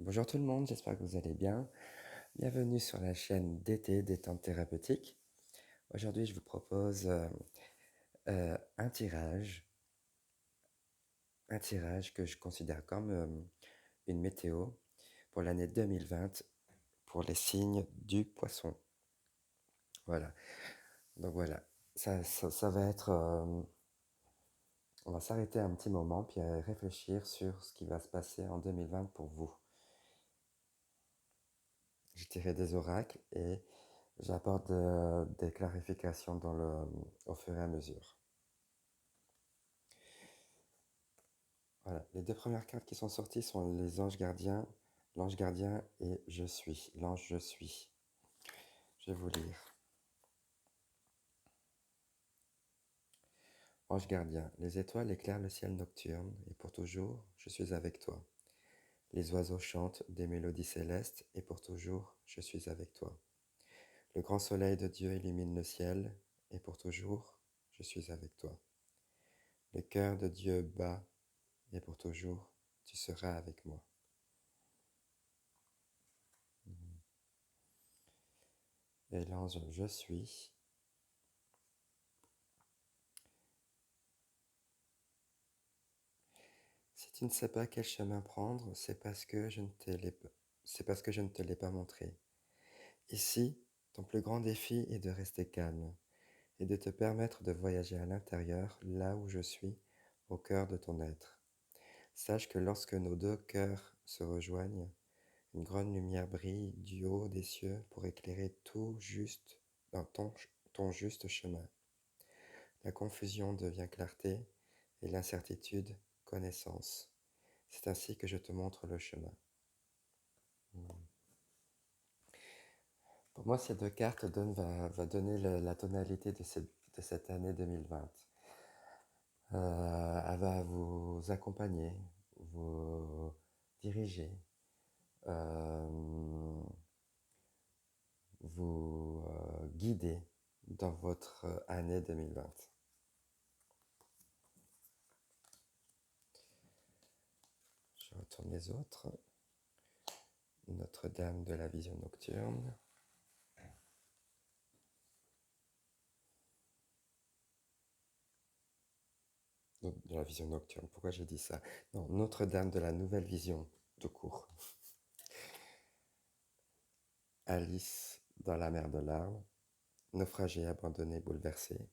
Bonjour tout le monde, j'espère que vous allez bien. Bienvenue sur la chaîne d'été Détente Thérapeutique. Aujourd'hui, je vous propose un tirage que je considère comme une météo pour l'année 2020 pour les signes du poisson. Voilà, donc voilà, ça va être... on va s'arrêter un petit moment puis réfléchir sur ce qui va se passer en 2020 pour vous. J'ai tiré des oracles et j'apporte des clarifications au fur et à mesure. Voilà, les deux premières cartes qui sont sorties sont les anges gardiens, l'ange gardien et je suis, l'ange je suis. Je vais vous lire. Ange gardien, les étoiles éclairent le ciel nocturne et pour toujours, je suis avec toi. Les oiseaux chantent des mélodies célestes et pour toujours, je suis avec toi. Le grand soleil de Dieu illumine le ciel et pour toujours, je suis avec toi. Le cœur de Dieu bat et pour toujours, tu seras avec moi. Et l'ange je suis. Si tu ne sais pas quel chemin prendre, c'est parce que je ne te l'ai pas montré. Ici, ton plus grand défi est de rester calme et de te permettre de voyager à l'intérieur, là où je suis, au cœur de ton être. Sache que lorsque nos deux cœurs se rejoignent, une grande lumière brille du haut des cieux pour éclairer tout juste dans ton juste chemin. La confusion devient clarté et l'incertitude connaissance. C'est ainsi que je te montre le chemin. Pour moi, ces deux cartes va donner la tonalité de cette année 2020. Elle va vous accompagner, vous diriger, euh, vous guider dans votre année 2020. Je retourne les autres. Notre-Dame de la vision nocturne. De la vision nocturne, pourquoi j'ai dit ça? Non, Notre-Dame de la nouvelle vision, tout court. Alice dans la mer de larmes, naufragé, abandonné, bouleversé.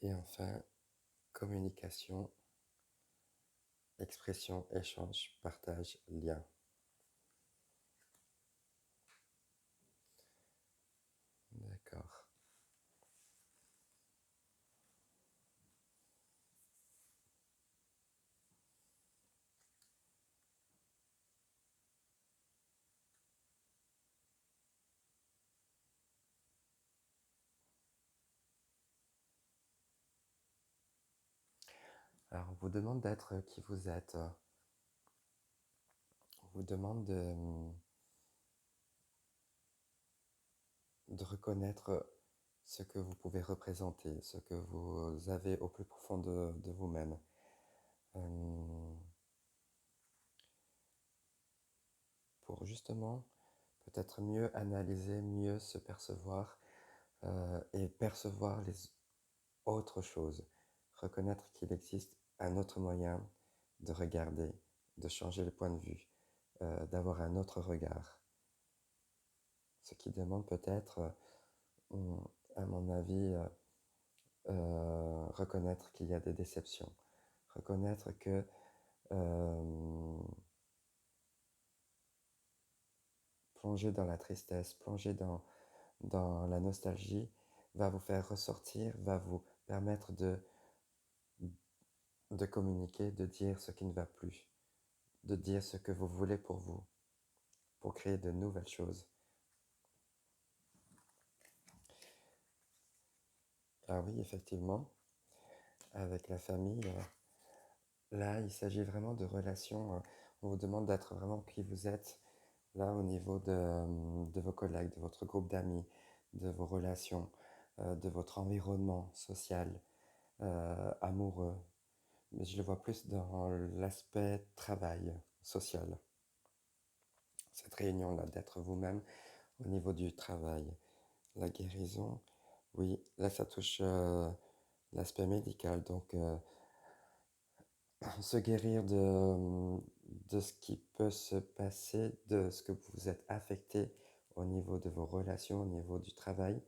Et enfin, communication, expression, échange, partage, lien. D'accord. Alors, on vous demande d'être qui vous êtes. On vous demande de reconnaître ce que vous pouvez représenter, ce que vous avez au plus profond de vous-même. Pour justement peut-être mieux analyser, mieux se percevoir et percevoir les autres choses. Reconnaître qu'il existe un autre moyen de regarder, de changer le point de vue, d'avoir un autre regard. Ce qui demande peut-être, à mon avis, reconnaître qu'il y a des déceptions. Reconnaître que plonger dans la tristesse, plonger dans la nostalgie, va vous faire ressortir, va vous permettre de communiquer, de dire ce qui ne va plus, de dire ce que vous voulez pour vous, pour créer de nouvelles choses. Ah oui, effectivement, avec la famille, là, il s'agit vraiment de relations. On vous demande d'être vraiment qui vous êtes, là, au niveau de vos collègues, de votre groupe d'amis, de vos relations, de votre environnement social, amoureux. Mais je le vois plus dans l'aspect travail. sociale, cette réunion-là, d'être vous-même au niveau du travail. La guérison, oui, là ça touche l'aspect médical, donc se guérir de ce qui peut se passer, de ce que vous êtes affecté au niveau de vos relations, au niveau du travail,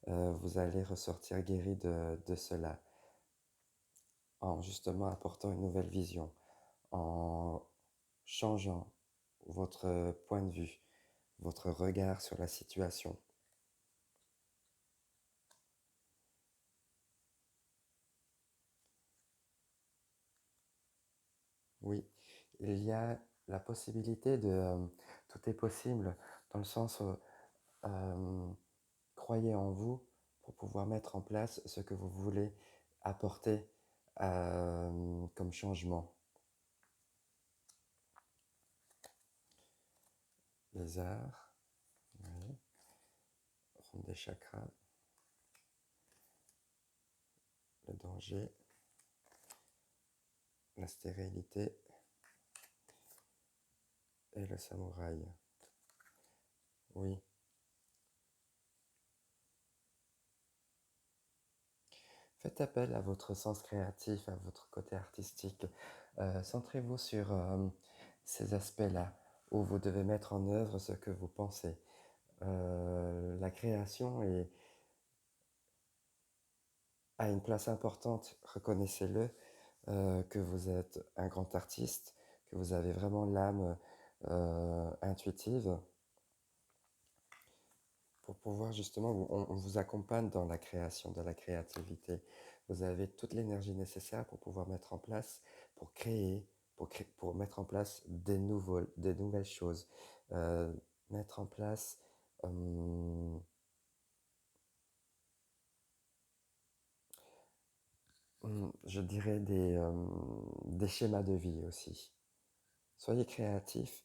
vous allez ressortir guéri de cela, en justement apportant une nouvelle vision, en changeant votre point de vue, votre regard sur la situation. Oui, il y a la possibilité tout est possible, dans le sens où euh, croyez en vous pour pouvoir mettre en place ce que vous voulez apporter comme changement. Les arts, oui, ronde des chakras, le danger, la stérilité et le samouraï. Oui, faites appel à votre sens créatif, à votre côté artistique. Centrez-vous sur ces aspects-là, où vous devez mettre en œuvre ce que vous pensez. La création a une place importante, reconnaissez-le, que vous êtes un grand artiste, que vous avez vraiment l'âme intuitive pour pouvoir justement, on vous accompagne dans la création, de la créativité. Vous avez toute l'énergie nécessaire pour pouvoir mettre en place, pour créer, pour mettre en place des nouvelles choses, euh, mettre en place, hum, je dirais, des schémas de vie aussi. Soyez créatif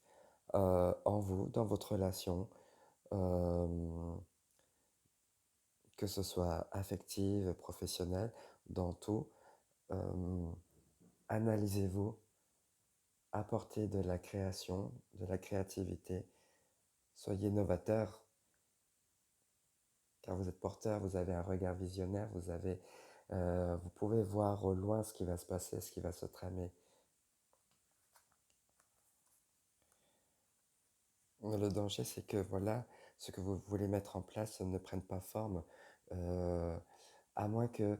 en vous, dans votre relation, euh, que ce soit affective, professionnelle, dans tout. Euh, Analysez-vous, apportez de la création, de la créativité, soyez novateur, car vous êtes porteur, vous avez un regard visionnaire, vous pouvez voir au loin ce qui va se passer, ce qui va se tramer. Mais le danger, c'est que voilà, ce que vous voulez mettre en place ne prenne pas forme, euh, à moins que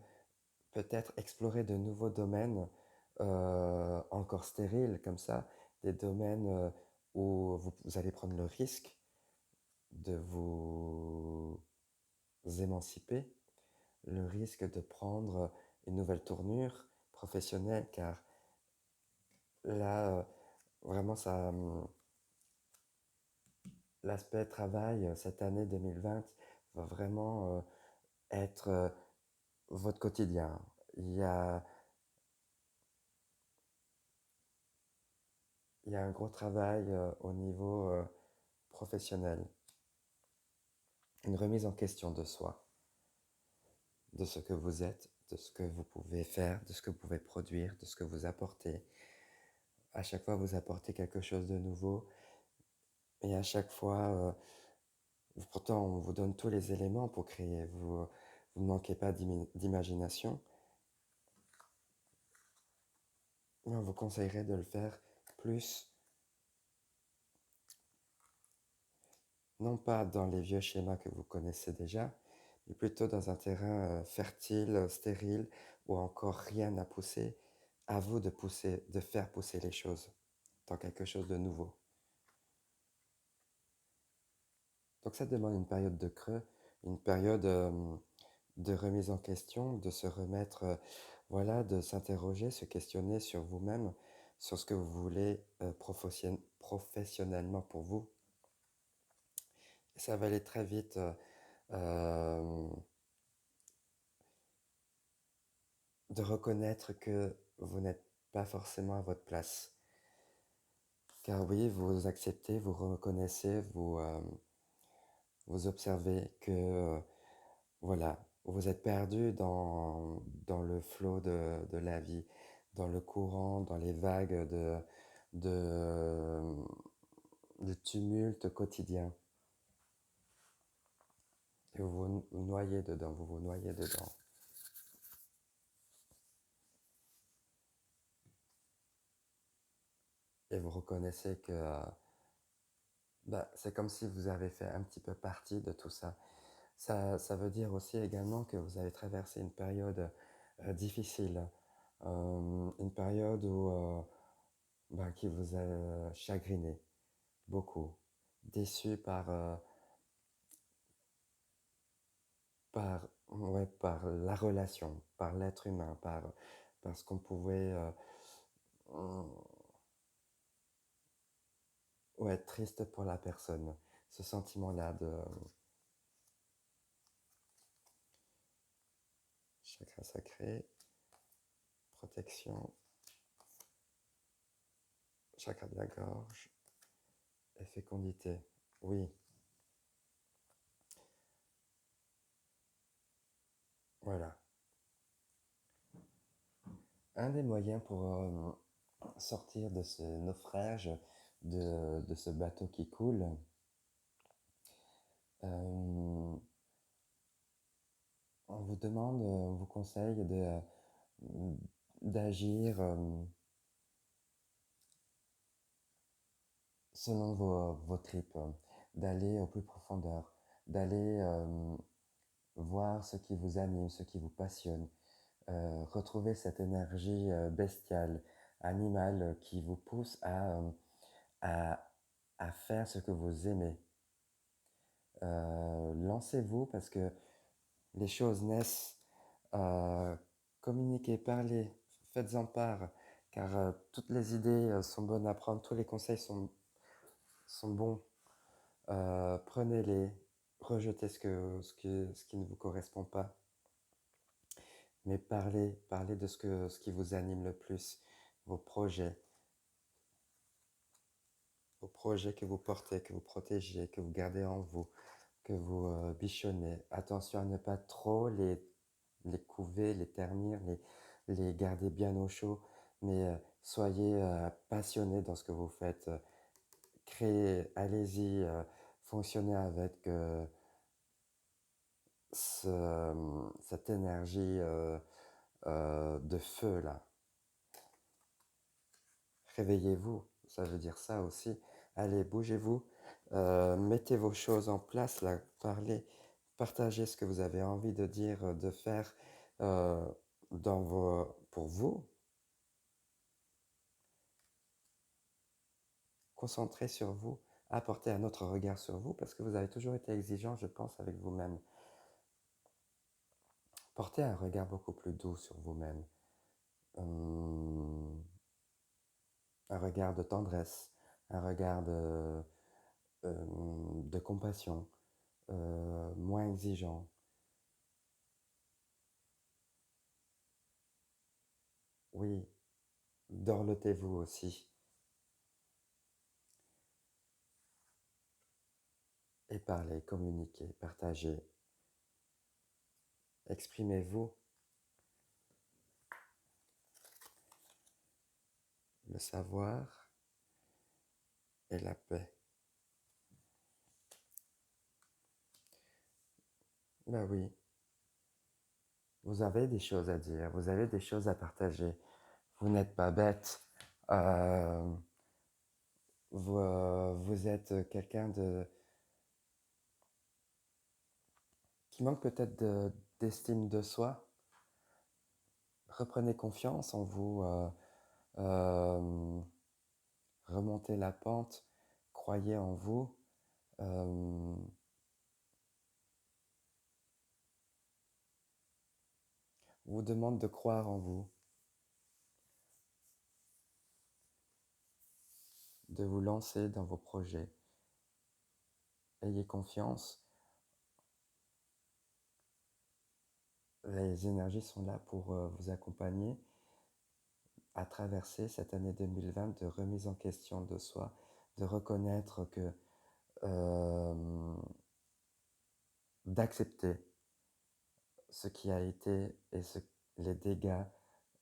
peut-être explorer de nouveaux domaines encore stériles comme ça, des domaines où vous allez prendre le risque de vous émanciper, le risque de prendre une nouvelle tournure professionnelle, car là, vraiment, l'aspect travail cette année 2020 va vraiment être votre quotidien. Il y a, il y a un gros travail au niveau professionnel, une remise en question de soi, de ce que vous êtes, de ce que vous pouvez faire, de ce que vous pouvez produire, de ce que vous apportez. À chaque fois, vous apportez quelque chose de nouveau et à chaque fois, pourtant, on vous donne tous les éléments pour créer. Vous ne manquez pas d'imagination. Mais on vous conseillerait de le faire plus, non pas dans les vieux schémas que vous connaissez déjà, mais plutôt dans un terrain fertile, stérile, où encore rien n'a poussé. À vous de pousser, de faire pousser les choses dans quelque chose de nouveau. Donc ça demande une période de creux, une période de remise en question, de se remettre, voilà, de s'interroger, se questionner sur vous-même, sur ce que vous voulez professionnellement pour vous. Et ça va aller très vite. Euh, de reconnaître que vous n'êtes pas forcément à votre place. Car oui, vous acceptez, vous reconnaissez, vous observez que voilà, vous êtes perdu dans le flot de la vie, dans le courant, dans les vagues de, de tumulte quotidien. Et vous noyez dedans, vous vous noyez dedans. Et vous reconnaissez que bah, c'est comme si vous avez fait un petit peu partie de tout ça. Ça veut dire aussi également que vous avez traversé une période difficile, une période où, bah, qui vous a chagriné beaucoup, déçu par la relation, par l'être humain, par ce qu'on pouvait ouais, être triste pour la personne. Ce sentiment-là de chakra sacré, protection, chakra de la gorge et fécondité. Oui, voilà. Un des moyens pour sortir de ce naufrage, de ce bateau qui coule, euh, on vous demande, on vous conseille d'agir selon vos tripes, d'aller au plus profondeur, d'aller voir ce qui vous anime, ce qui vous passionne, retrouver cette énergie bestiale, animale qui vous pousse à, à faire ce que vous aimez. Lancez-vous parce que les choses naissent. Euh, Communiquez, parlez, faites-en part, car toutes les idées sont bonnes à prendre, tous les conseils sont bons. Prenez-les, rejetez ce qui ne vous correspond pas, mais parlez de ce qui vous anime le plus, vos projets que vous portez, que vous protégez, que vous gardez en vous, que vous bichonnez. Attention à ne pas trop les couver, les ternir, les garder bien au chaud, mais soyez passionné dans ce que vous faites. Créez, allez-y, fonctionnez avec cette énergie de feu là. Réveillez-vous, ça veut dire ça aussi. Allez, bougez-vous, mettez vos choses en place là, parlez, partagez ce que vous avez envie de dire, de faire euh, pour vous. Concentrez sur vous, apportez un autre regard sur vous parce que vous avez toujours été exigeant, je pense, avec vous-même. Portez un regard beaucoup plus doux sur vous-même. Hum, un regard de tendresse, un regard de compassion, moins exigeant. Oui, dorlotez-vous aussi et parlez, communiquez, partagez, exprimez-vous le savoir et la paix. Ben oui, vous avez des choses à dire, vous avez des choses à partager. Vous n'êtes pas bête. Euh, vous êtes quelqu'un qui manque peut-être d'estime de soi. Reprenez confiance en vous. Euh, Remontez la pente. Croyez en vous. Euh, vous demande de croire en vous, de vous lancer dans vos projets. Ayez confiance. Les énergies sont là pour vous accompagner à traverser cette année 2020 de remise en question de soi, de reconnaître que d'accepter ce qui a été et les dégâts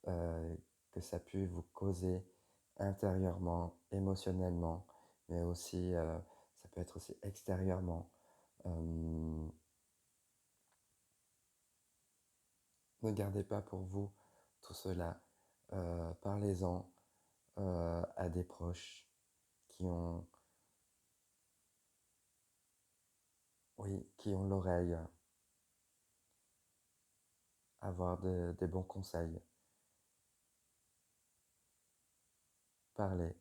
euh, que ça a pu vous causer intérieurement, émotionnellement, mais aussi, ça peut être aussi extérieurement. Euh, Ne gardez pas pour vous tout cela. Parlez-en à des proches qui ont, oui, qui ont l'oreille, avoir des bons conseils. Parlez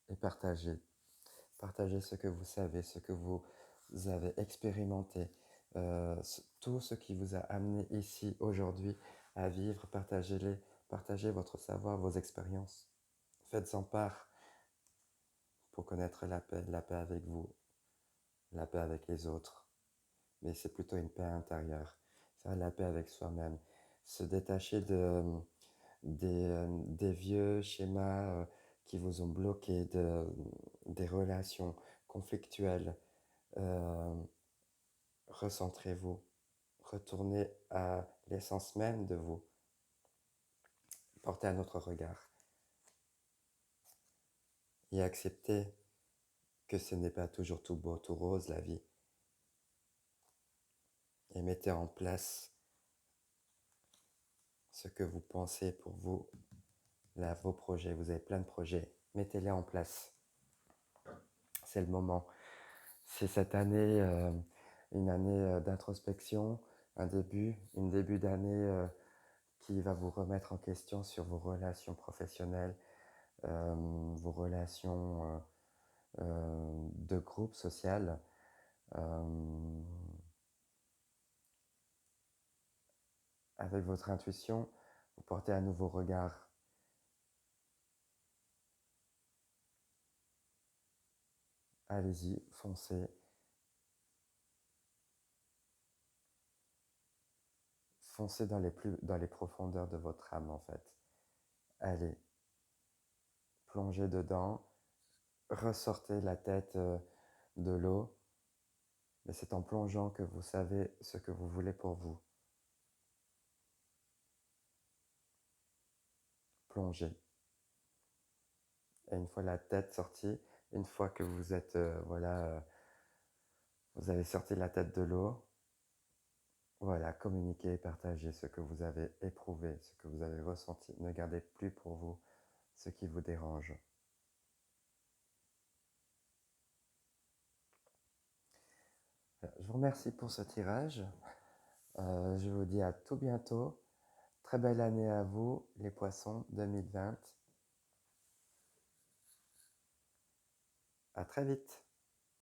et partagez. Partagez ce que vous savez, ce que vous avez expérimenté, tout ce qui vous a amené ici aujourd'hui à vivre. Partagez-les, partagez votre savoir, vos expériences. Faites-en part pour connaître la paix avec vous, la paix avec les autres. Mais c'est plutôt une paix intérieure. C'est la paix avec soi-même. Se détacher des vieux schémas qui vous ont bloqué, des relations conflictuelles. Euh, Recentrez-vous. Retournez à l'essence même de vous. Portez un autre regard. Et acceptez que ce n'est pas toujours tout beau, tout rose la vie. Et mettez en place ce que vous pensez pour vous, là, vos projets. Vous avez plein de projets. Mettez-les en place. C'est le moment. C'est cette année, une année d'introspection, une début d'année qui va vous remettre en question sur vos relations professionnelles, vos relations de groupe social. Euh, avec votre intuition, vous portez un nouveau regard. Allez-y, foncez. Foncez dans les profondeurs de votre âme, en fait. Allez, plongez dedans, ressortez la tête de l'eau, mais c'est en plongeant que vous savez ce que vous voulez pour vous. Plongez. Et une fois la tête sortie, une fois que vous êtes, vous avez sorti la tête de l'eau, voilà, communiquez et partagez ce que vous avez éprouvé, ce que vous avez ressenti. Ne gardez plus pour vous ce qui vous dérange. Je vous remercie pour ce tirage. Je vous dis à tout bientôt. Très belle année à vous, les poissons 2020. À très vite.